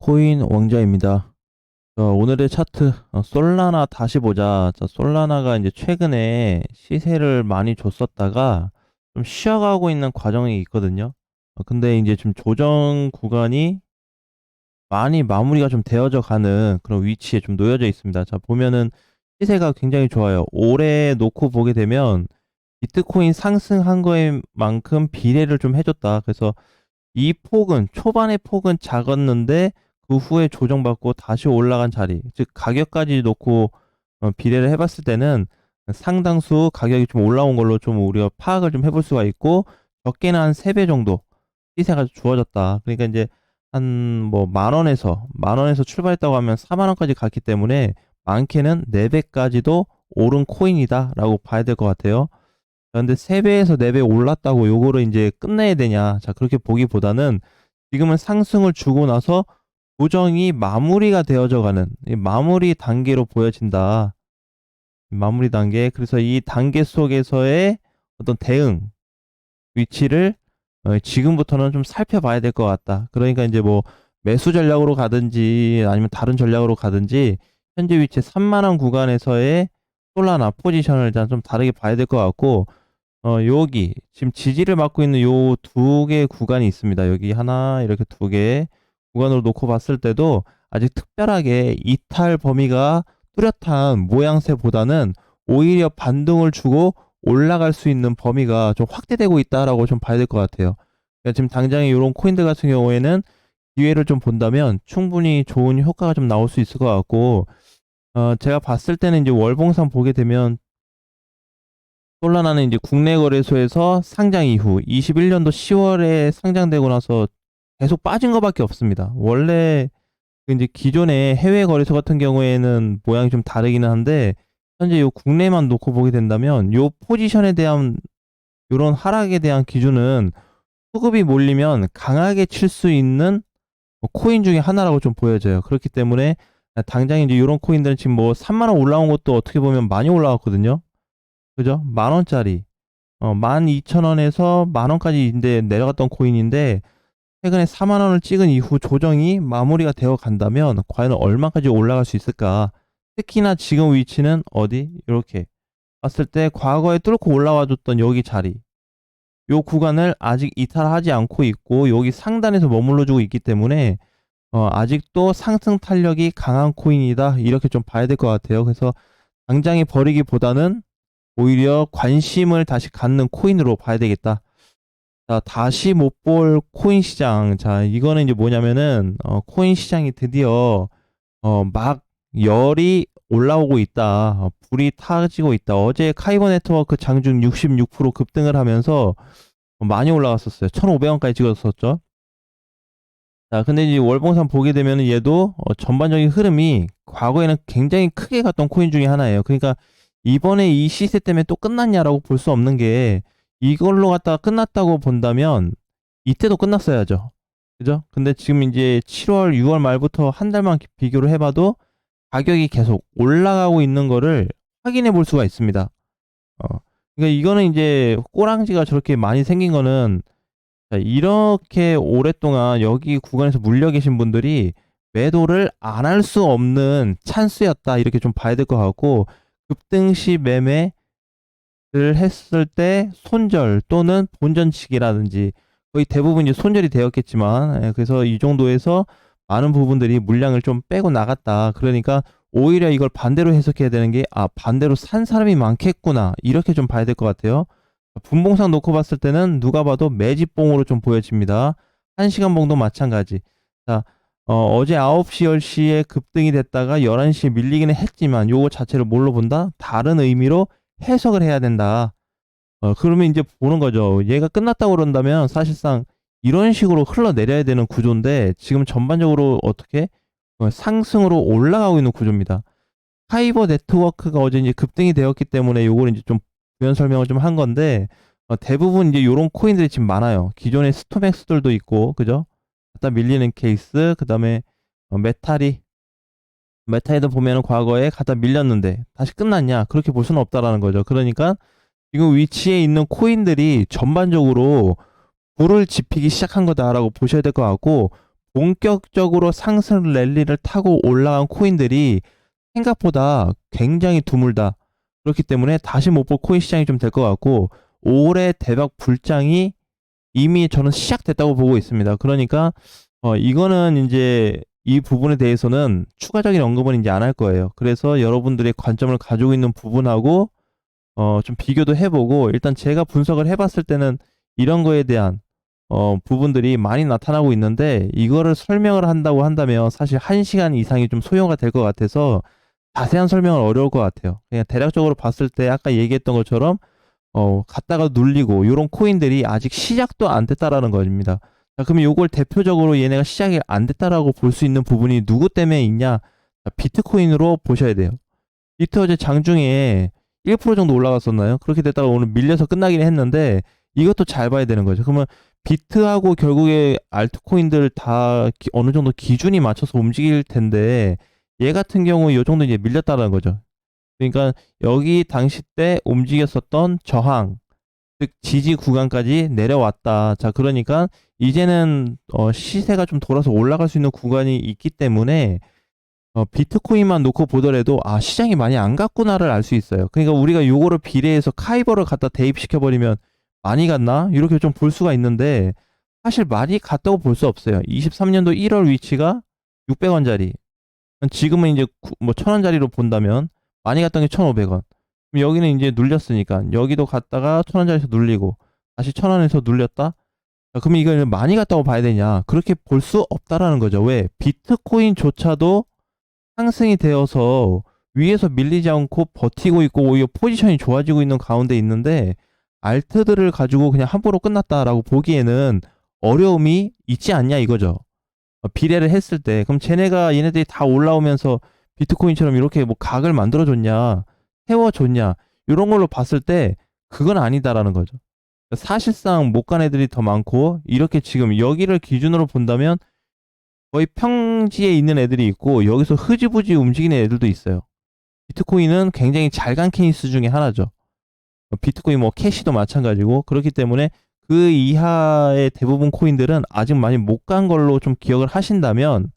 코인 왕자입니다. 오늘의 차트 솔라나 다시 보자. 솔라나가 이제 최근에 시세를 많이 줬었다가 좀 쉬어가고 있는 과정이 있거든요. 근데 이제 지금 조정 구간이 많이 마무리가 좀 되어져 가는 그런 위치에 좀 놓여져 있습니다. 자, 보면은 시세가 굉장히 좋아요. 올해 놓고 보게 되면 비트코인 상승한 거에 만큼 비례를 좀 해줬다. 그래서 이 폭은 초반의 폭은 작았는데 그 후에 조정받고 다시 올라간 자리, 즉 가격까지 놓고 비례를 해봤을 때는 상당수 가격이 좀 올라온 걸로 좀 우리가 파악을 좀 해볼 수가 있고, 적게는 한 3배 정도 시세가 주어졌다. 그러니까 이제 한 뭐 만 원에서 출발했다고 하면 4만 원까지 갔기 때문에 많게는 4배까지도 오른 코인이다라고 봐야 될 것 같아요. 근데 3배에서 4배 올랐다고 요거를 이제 끝내야 되냐? 자, 그렇게 보기보다는 지금은 상승을 주고 나서 조정이 마무리가 되어져 가는 이 마무리 단계로 보여진다. 마무리 단계. 그래서 이 단계 속에서의 어떤 대응 위치를 지금부터는 좀 살펴봐야 될 것 같다. 그러니까 이제 뭐 매수 전략으로 가든지 아니면 다른 전략으로 가든지 현재 위치 3만 원 구간에서의 솔라나 포지션을 일단 좀 다르게 봐야 될 것 같고, 여기 지금 지지를 받고 있는 요 두 개 구간이 있습니다. 여기 하나, 이렇게 두 개 구간으로 놓고 봤을 때도 아직 특별하게 이탈 범위가 뚜렷한 모양새보다는 오히려 반등을 주고 올라갈 수 있는 범위가 좀 확대되고 있다라고 좀 봐야 될 것 같아요. 그러니까 지금 당장에 이런 코인들 같은 경우에는 기회를 좀 본다면 충분히 좋은 효과가 좀 나올 수 있을 것 같고, 제가 봤을 때는 이제 월봉상 보게 되면 솔라나는 이제 국내 거래소에서 상장 이후 21년도 10월에 상장되고 나서 계속 빠진 것밖에 없습니다. 원래 그 이제 기존의 해외 거래소 같은 경우에는 모양이 좀 다르기는 한데, 현재 요 국내만 놓고 보게 된다면 요 포지션에 대한 요런 하락에 대한 기준은 수급이 몰리면 강하게 칠 수 있는 코인 중에 하나라고 좀 보여져요. 그렇기 때문에 당장 이제 요런 코인들은 지금 뭐 3만 원 올라온 것도 어떻게 보면 많이 올라왔거든요. 그죠? 만 원짜리 12,000원에서 만 원까지 인데 내려갔던 코인인데, 최근에 4만 원을 찍은 이후 조정이 마무리가 되어 간다면 과연 얼마까지 올라갈 수 있을까? 특히나 지금 위치는 어디? 이렇게 봤을 때 과거에 뚫고 올라와 줬던 여기 자리, 요 구간을 아직 이탈하지 않고 있고 여기 상단에서 머물러 주고 있기 때문에 아직도 상승 탄력이 강한 코인이다, 이렇게 좀 봐야 될 것 같아요. 그래서 당장에 버리기보다는 오히려 관심을 다시 갖는 코인으로 봐야 되겠다. 자, 다시 못 볼 코인 시장. 자, 이거는 이제 뭐냐면은, 코인 시장이 드디어, 막 열이 올라오고 있다. 불이 타지고 있다. 어제 카이버 네트워크 장중 66% 급등을 하면서 많이 올라갔었어요. 1,500원까지 찍었었죠. 자, 근데 이제 월봉상 보게 되면은 얘도 전반적인 흐름이 과거에는 굉장히 크게 갔던 코인 중에 하나예요. 그러니까 이번에 이 시세 때문에 또 끝났냐라고 볼 수 없는 게, 이걸로 갖다가 끝났다고 본다면 이때도 끝났어야죠. 그죠? 근데 지금 이제 7월, 6월 말부터 한 달만 비교를 해봐도 가격이 계속 올라가고 있는 거를 확인해 볼 수가 있습니다. 그러니까 이거는 이제 꼬랑지가 저렇게 많이 생긴 거는, 자, 이렇게 오랫동안 여기 구간에서 물려 계신 분들이 매도를 안 할 수 없는 찬스였다, 이렇게 좀 봐야 될 것 같고, 급등시 매매를 했을 때 손절 또는 본전치기라든지 거의 대부분 이제 손절이 되었겠지만, 그래서 이 정도에서 많은 부분들이 물량을 좀 빼고 나갔다. 그러니까 오히려 이걸 반대로 해석해야 되는 게, 반대로 산 사람이 많겠구나, 이렇게 좀 봐야 될 것 같아요. 분봉상 놓고 봤을 때는 누가 봐도 매집봉으로 좀 보여집니다. 1시간 봉도 마찬가지. 자, 어제 9시, 10시에 급등이 됐다가 11시에 밀리기는 했지만 요거 자체를 뭘로 본다? 다른 의미로 해석을 해야 된다. 그러면 이제 보는 거죠. 얘가 끝났다고 그런다면 사실상 이런 식으로 흘러내려야 되는 구조인데, 지금 전반적으로 어떻게 상승으로 올라가고 있는 구조입니다. 파이버 네트워크가 어제 이제 급등이 되었기 때문에 요걸 이제 좀 부연 설명을 좀 한 건데, 대부분 이제 요런 코인들이 지금 많아요. 기존의 스토맥스들도 있고, 그죠? 갖다 밀리는 케이스, 그 다음에 메타리도 보면은 과거에 갖다 밀렸는데 다시 끝났냐? 그렇게 볼 수는 없다라는 거죠. 그러니까 지금 위치에 있는 코인들이 전반적으로 불을 지피기 시작한 거다라고 보셔야 될 것 같고, 본격적으로 상승 랠리를 타고 올라간 코인들이 생각보다 굉장히 드물다. 그렇기 때문에 다시 못 볼 코인 시장이 좀 될 것 같고, 올해 대박 불장이 이미 저는 시작됐다고 보고 있습니다. 그러니까 이거는 이제 이 부분에 대해서는 추가적인 언급은 이제 안 할 거예요. 그래서 여러분들의 관점을 가지고 있는 부분하고 좀 비교도 해보고, 일단 제가 분석을 해봤을 때는 이런 거에 대한 부분들이 많이 나타나고 있는데, 이거를 설명을 한다고 한다면 사실 1시간 이상이 좀 소요가 될 것 같아서 자세한 설명은 어려울 것 같아요. 그냥 대략적으로 봤을 때 아까 얘기했던 것처럼 갔다가 눌리고 요런 코인들이 아직 시작도 안 됐다라는 겁니다. 자, 그러면 요걸 대표적으로 얘네가 시작이 안 됐다라고 볼 수 있는 부분이 누구 때문에 있냐? 자, 비트코인으로 보셔야 돼요. 비트 어제 장중에 1% 정도 올라갔었나요? 그렇게 됐다가 오늘 밀려서 끝나긴 했는데, 이것도 잘 봐야 되는 거죠. 그러면 비트하고 결국에 알트코인들 다 어느 정도 기준이 맞춰서 움직일 텐데, 얘 같은 경우 요 정도 이제 밀렸다는 거죠. 그러니까 여기 당시 때 움직였었던 저항, 즉 지지 구간까지 내려왔다. 자, 그러니까 이제는 시세가 좀 돌아서 올라갈 수 있는 구간이 있기 때문에 비트코인만 놓고 보더라도 시장이 많이 안 갔구나를 알 수 있어요. 그러니까 우리가 요거를 비례해서 카이버를 갖다 대입시켜 버리면 많이 갔나? 이렇게 좀 볼 수가 있는데, 사실 많이 갔다고 볼 수 없어요. 23년도 1월 위치가 600원짜리. 지금은 이제 뭐 1000원짜리로 본다면 많이 갔던 게 1500원. 그럼 여기는 이제 눌렸으니까 여기도 갔다가 1000원짜리에서 눌리고 다시 1000원에서 눌렸다. 자, 그럼 이걸 많이 갔다고 봐야 되냐? 그렇게 볼 수 없다라는 거죠. 왜? 비트코인조차도 상승이 되어서 위에서 밀리지 않고 버티고 있고 오히려 포지션이 좋아지고 있는 가운데 있는데, 알트들을 가지고 그냥 함부로 끝났다라고 보기에는 어려움이 있지 않냐 이거죠. 비례를 했을 때. 그럼 얘네들이 다 올라오면서 비트코인처럼 이렇게 뭐 각을 만들어줬냐, 세워줬냐, 이런 걸로 봤을 때 그건 아니다라는 거죠. 사실상 못 간 애들이 더 많고, 이렇게 지금 여기를 기준으로 본다면 거의 평지에 있는 애들이 있고, 여기서 흐지부지 움직이는 애들도 있어요. 비트코인은 굉장히 잘 간 케이스 중에 하나죠. 비트코인 뭐 캐시도 마찬가지고, 그렇기 때문에 그 이하의 대부분 코인들은 아직 많이 못 간 걸로 좀 기억을 하신다면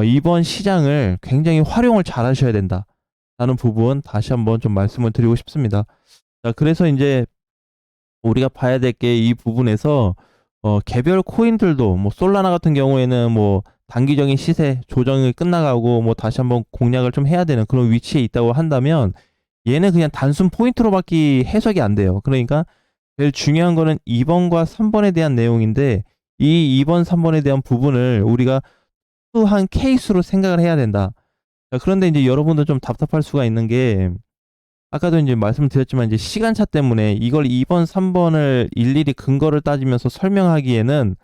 이번 시장을 굉장히 활용을 잘 하셔야 된다 라는 부분 다시 한번 좀 말씀을 드리고 싶습니다. 자, 그래서 이제 우리가 봐야 될 게 이 부분에서 개별 코인들도 뭐 솔라나 같은 경우에는 뭐 단기적인 시세 조정이 끝나가고 뭐 다시 한번 공략을 좀 해야 되는 그런 위치에 있다고 한다면, 얘는 그냥 단순 포인트로밖에 해석이 안 돼요. 그러니까 제일 중요한 거는 2번과 3번에 대한 내용인데, 이 2번, 3번에 대한 부분을 우리가 한 케이스로 생각을 해야 된다. 자, 그런데 이제 여러분들 좀 답답할 수가 있는 게, 아까도 이제 말씀드렸지만 이제 시간차 때문에 이걸 2번, 3번을 일일이 근거를 따지면서 설명하기에는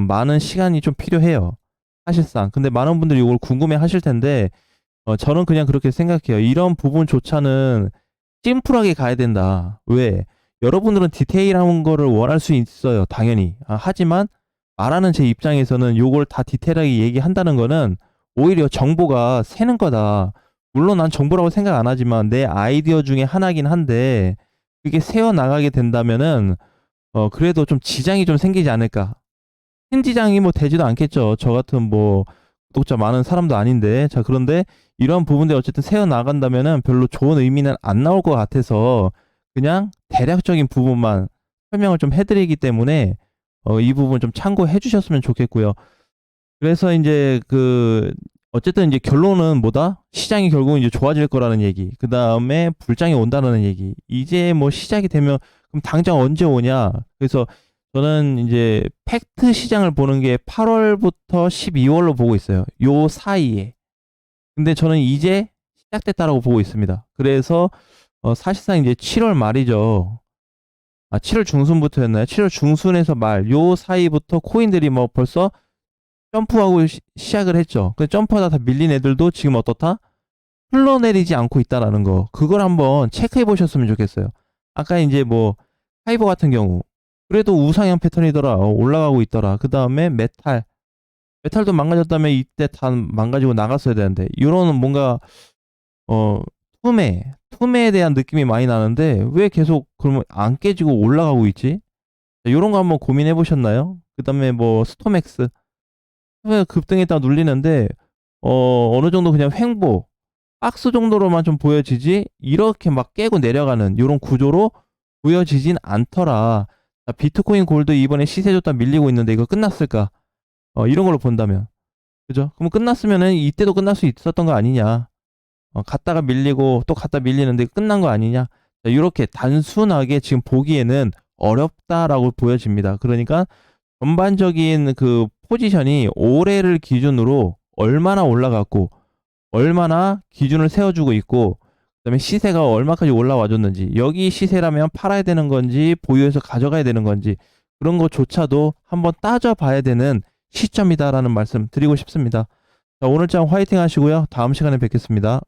많은 시간이 좀 필요해요. 사실상. 근데 많은 분들이 이걸 궁금해 하실 텐데, 저는 그냥 그렇게 생각해요. 이런 부분조차는 심플하게 가야 된다. 왜? 여러분들은 디테일한 거를 원할 수 있어요. 당연히. 하지만 말하는 제 입장에서는 요걸 다 디테일하게 얘기한다는 거는 오히려 정보가 새는 거다. 물론 난 정보라고 생각 안 하지만 내 아이디어 중에 하나긴 한데, 그게 새어 나가게 된다면은 그래도 좀 지장이 좀 생기지 않을까. 큰 지장이 뭐 되지도 않겠죠. 저 같은 뭐 구독자 많은 사람도 아닌데. 자, 그런데 이런 부분들이 어쨌든 새어 나간다면은 별로 좋은 의미는 안 나올 것 같아서 그냥 대략적인 부분만 설명을 좀 해드리기 때문에 이 부분 좀 참고해 주셨으면 좋겠고요. 그래서 이제 어쨌든 이제 결론은 뭐다? 시장이 결국은 이제 좋아질 거라는 얘기. 그 다음에 불장이 온다는 얘기. 이제 뭐 시작이 되면 그럼 당장 언제 오냐? 그래서 저는 이제 팩트 시장을 보는 게 8월부터 12월로 보고 있어요. 요 사이에. 근데 저는 이제 시작됐다라고 보고 있습니다. 그래서 사실상 이제 7월 말이죠. 7월 중순부터였나요? 7월 중순에서 말, 요 사이부터 코인들이 뭐 벌써 점프하고 시작을 했죠. 그 점프하다 다 밀린 애들도 지금 어떻다? 흘러내리지 않고 있다라는 거. 그걸 한번 체크해 보셨으면 좋겠어요. 아까 이제 뭐 하이버 같은 경우 그래도 우상향 패턴이더라. 올라가고 있더라. 그 다음에 메탈도 망가졌다면 이때 다 망가지고 나갔어야 되는데, 이런 뭔가 어 투매에 대한 느낌이 많이 나는데 왜 계속 그러면 안 깨지고 올라가고 있지? 이런 거 한번 고민해 보셨나요? 그 다음에 뭐 스톰엑스 왜 급등했다 눌리는데 어느 정도 그냥 횡보 박스 정도로만 좀 보여지지 이렇게 막 깨고 내려가는 요런 구조로 보여지진 않더라. 자, 비트코인 골드 이번에 시세 줬다 밀리고 있는데 이거 끝났을까? 이런 걸로 본다면. 그죠? 그럼 끝났으면은 이때도 끝날 수 있었던 거 아니냐? 갔다가 밀리고 또 갔다 밀리는데 끝난 거 아니냐? 자, 이렇게 단순하게 지금 보기에는 어렵다라고 보여집니다. 그러니까 전반적인 그 포지션이 올해를 기준으로 얼마나 올라갔고 얼마나 기준을 세워주고 있고 그다음에 시세가 얼마까지 올라와 줬는지 여기 시세라면 팔아야 되는 건지 보유해서 가져가야 되는 건지 그런 것조차도 한번 따져봐야 되는 시점이다라는 말씀 드리고 싶습니다. 자, 오늘장 화이팅 하시고요. 다음 시간에 뵙겠습니다.